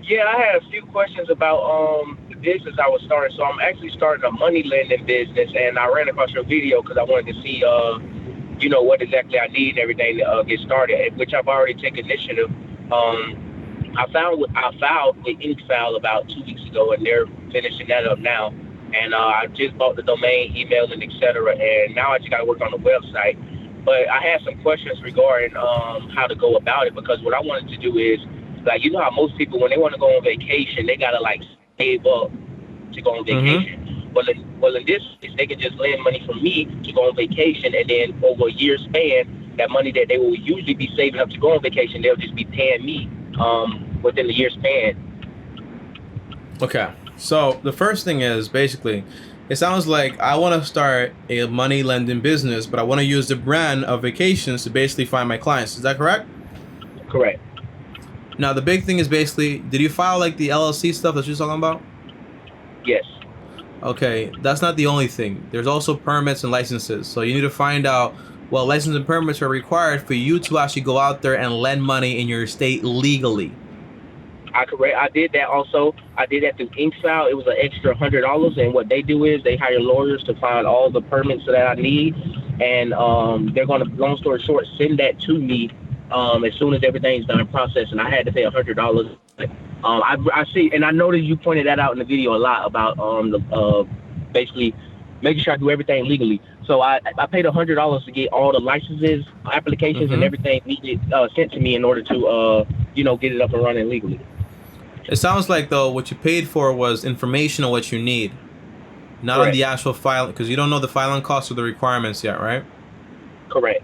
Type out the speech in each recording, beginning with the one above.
Yeah, I had a few questions about the business I was starting. So I'm actually starting a money lending business, and I ran across your video because I wanted to see what exactly I need and everything to get started, which I've already taken initiative. I filed with InkFile about 2 weeks ago, and they're finishing that up now. And I just bought the domain, email, and etc. And now I just got to work on the website. But I had some questions regarding how to go about it because what I wanted to do is, like, how most people when they want to go on vacation, they gotta like save up to go on Mm-hmm. vacation. Well, in this case, they can just lend money from me to go on vacation, and then over a year span, that money that they will usually be saving up to go on vacation, they'll just be paying me within the year span. Okay. So the first thing is basically, it sounds like I want to start a money lending business, but I want to use the brand of vacations to basically find my clients. Is that correct? Correct. Now the big thing is basically, did you file like the LLC stuff that you're talking about? Yes. Okay, that's not the only thing. There's also permits and licenses. So you need to find out what license and permits are required for you to actually go out there and lend money in your state legally. I did that also. I did that through InkFile. It was an extra $100, and what they do is they hire lawyers to find all the permits that I need, and they're gonna, long story short, send that to me as soon as everything's done processed. And I had to pay $100. I see, and I noticed you pointed that out in the video a lot about the basically making sure I do everything legally. So I paid $100 to get all the licenses, applications, and Mm-hmm. everything needed sent to me in order to get it up and running legally. It sounds like though what you paid for was information on what you need, not on Correct. the actual file, because you don't know the filing costs or the requirements yet, right? Correct.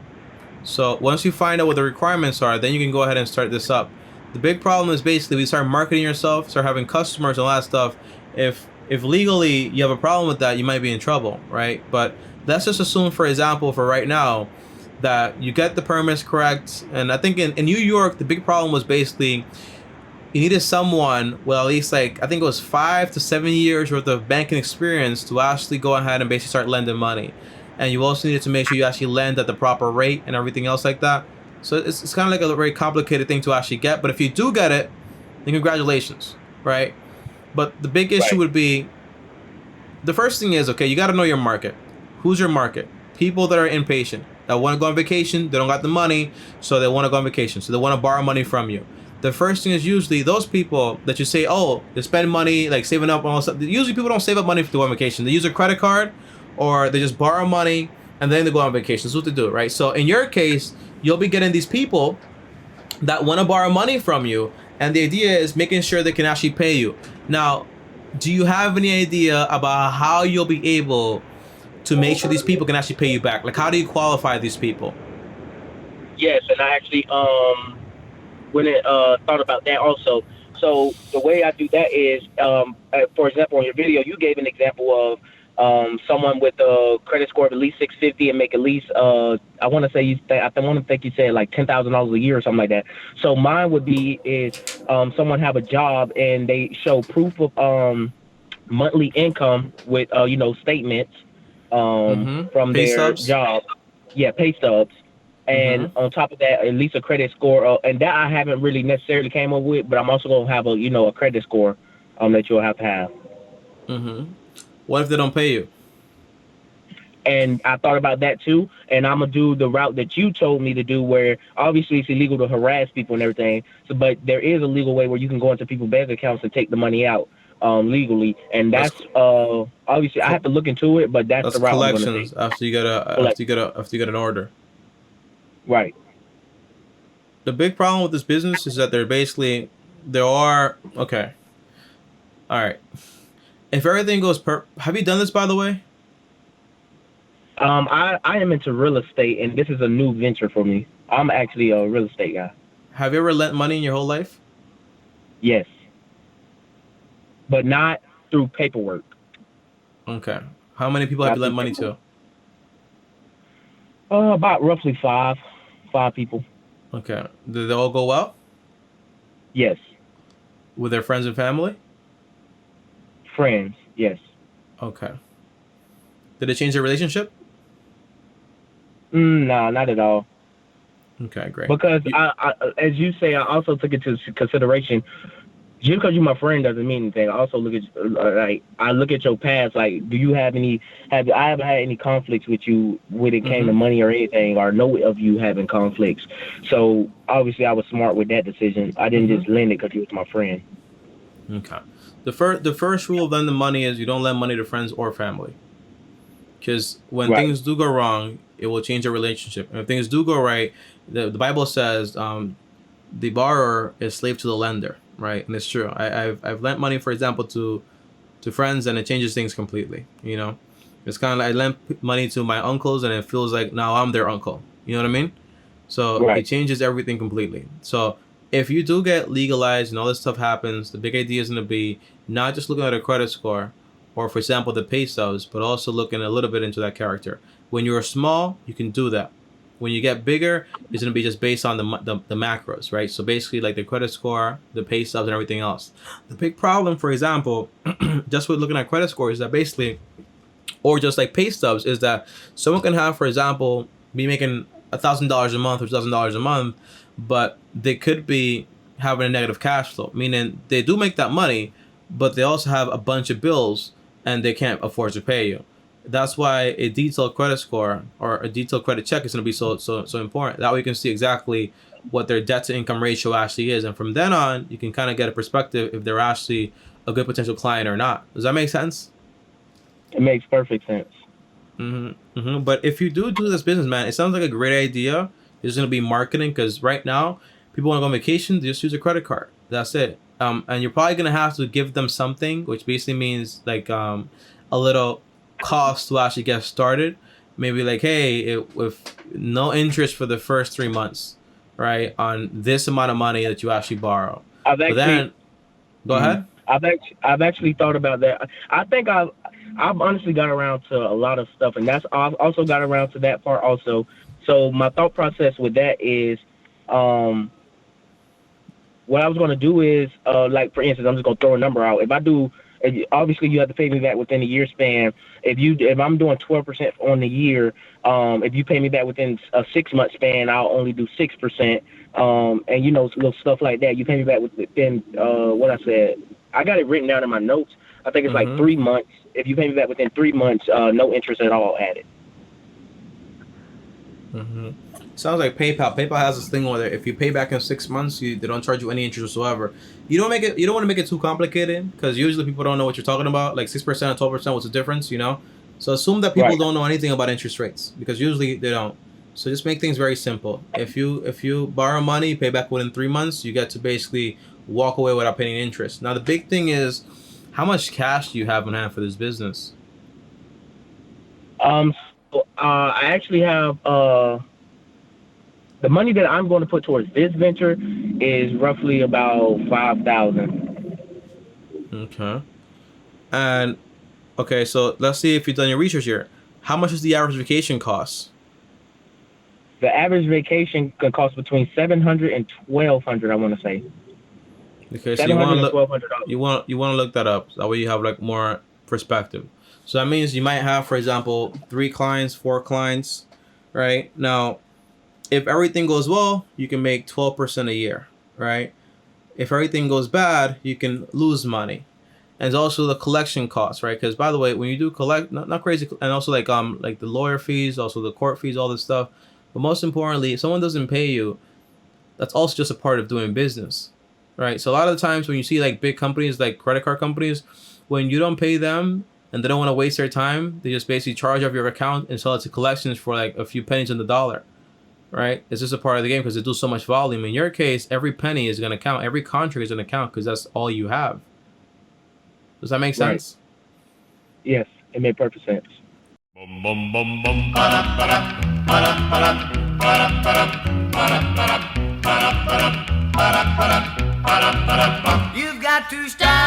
So once you find out what the requirements are, then you can go ahead and start this up. The big problem is basically we start marketing yourself, start having customers and all that stuff. If legally you have a problem with that, you might be in trouble, right? But let's just assume, for example, for right now, that you get the permits correct. And I think in New York, the big problem was basically you needed someone with at least like I think it was 5 to 7 years worth of banking experience to actually go ahead and basically start lending money, and you also needed to make sure you actually lend at the proper rate and everything else like that. So it's kind of like a very complicated thing to actually get, but if you do get it, then congratulations, right? But the big issue Right. would be the first thing is okay, you got to know your market. Who's your market? People that are impatient, that want to go on vacation, they don't got the money, so they want to go on vacation, so they want to borrow money from you. The first thing is usually those people that you say, oh, they spend money like saving up and all stuff. Usually people don't save up money to go on vacation. They use a credit card or they just borrow money and then they go on vacation. That's what they do, right? So in your case, you'll be getting these people that want to borrow money from you, and the idea is making sure they can actually pay you. Now, do you have any idea about how you'll be able to make sure these people can actually pay you back? Like, how do you qualify these people? Yes, and I actually when it thought about that also. So the way I do that is, for example, in your video, you gave an example of someone with a credit score of at least 650 and make at least I want to say I want to think you said like $10,000 a year or something like that. So mine would be is someone have a job and they show proof of monthly income with statements Mm-hmm. from Pay their stubs. job. Yeah, pay stubs. And Mm-hmm. on top of that, at least a credit score, and that I haven't really necessarily came up with, but I'm also gonna have a credit score, that you'll have to have. Mm-hmm. What if they don't pay you? And I thought about that too, and I'm gonna do the route that you told me to do, where obviously it's illegal to harass people and everything. So, but there is a legal way where you can go into people's bank accounts and take the money out legally, and That's that's obviously I have to look into it, but that's that's the route I'm gonna take. collections after you get a Collect. after you get an order. Right. The big problem with this business is that there are okay. All right. If everything goes have you done this by the way? I am into real estate, and this is a new venture for me. I'm actually a real estate guy. Have you ever lent money in your whole life? Yes, but not through paperwork. Okay. How many people have Not you through lent money paperwork. to? About roughly five people. Okay. Did they all go well Yes, with their friends and family? friends. Yes. Okay. Did it change their relationship? No, not at all. Okay, great. Because You, as you say, I also took into consideration. Just because you're my friend doesn't mean anything. I also look at like I look at your past. Like, do you have any? Have I ever had any conflicts with you when it came to Mm-hmm. money or anything, or know of you having conflicts? So obviously, I was smart with that decision. I didn't Mm-hmm. just lend it because you was my friend. Okay. The first rule of lending money is you don't lend money to friends or family. Because when Right. things do go wrong, it will change your relationship. And if things do go right, the Bible says the borrower is slave to the lender, right? And it's true. I've lent money, for example, to friends, and it changes things completely. It's kind of like I lent money to my uncles, and it feels like now I'm their uncle. You know what I mean? So it Right. changes everything completely. So if you do get legalized and all this stuff happens, the big idea is going to be not just looking at a credit score or, for example, the pay stubs, but also looking a little bit into that character. When you're small, you can do that. When you get bigger, it's going to be just based on the macros, right? So basically, like the credit score, the pay stubs, and everything else. The big problem, for example, just with looking at credit scores, is that basically, or just like pay stubs, is that someone can have, for example, be making $1,000 a month or $2,000 a month, but they could be having a negative cash flow, meaning they do make that money, but they also have a bunch of bills and they can't afford to pay you. That's why a detailed credit score or a detailed credit check is going to be so important. That way you can see exactly what their debt to income ratio actually is, and from then on, you can kind of get a perspective if they're actually a good potential client or not. Does that make sense? It makes perfect sense. But if you do this business, man, it sounds like a great idea. It's gonna be marketing, because right now people want to go on vacation, they just use a credit card. That's it. And you're probably gonna have to give them something, which basically means like a little cost to actually get started. Maybe like, hey, with no interest for the first 3 months, right, on this amount of money that you actually borrow. I've But actually then go ahead. I've actually thought about that. I think I've honestly got around to a lot of stuff, and that's I've also got around to that part also. So my thought process with that is, um, what I was going to do is, like for instance, I'm just going to throw a number out. If I do, obviously you have to pay me back within a year span. If I'm doing 12% on the year, if you pay me back within a 6 month span, I'll only do 6%. And little stuff like that. You pay me back within what I said. I got it written down in my notes. I think it's like Mm-hmm. 3 months. If you pay me back within 3 months, no interest at all added. Mm-hmm. Sounds like PayPal. PayPal has this thing where if you pay back in 6 months, they don't charge you any interest whatsoever. You don't make it. You don't want to make it too complicated, because usually people don't know what you're talking about. Like 6% and 12%, what's the difference? So assume that people Right. don't know anything about interest rates, because usually they don't. So just make things very simple. If you borrow money, pay back within 3 months, you get to basically walk away without paying interest. Now the big thing is, how much cash do you have on hand for this business? Um. I actually have the money that I'm going to put towards this venture is roughly about 5,000. Okay. And okay, so let's see if you've done your research here. How much is the average vacation cost? The average vacation can cost between 700 and 1,200. I want to say Okay, so seven you want hundred to and look, $1,200. you want to look that up. That way you have like more perspective. So that means you might have, for example, 3 clients, 4 clients, right? Now, if everything goes well, you can make 12% a year, right? If everything goes bad, you can lose money. And it's also the collection costs, right? Because by the way, when you do collect, not crazy, and also like the lawyer fees, also the court fees, all this stuff. But most importantly, if someone doesn't pay you, that's also just a part of doing business, right? So a lot of the times when you see like big companies, like credit card companies, when you don't pay them and they don't want to waste their time, they just basically charge off your account and sell it to collections for like a few pennies on the dollar, right? It's just a part of the game because they do so much volume. In your case, every penny is going to count. Every contract is going to count because that's all you have. Does that make Right. sense? Yes, it made perfect sense. Bum bum bum bum ba-da, ba-da, ba-da, ba-da.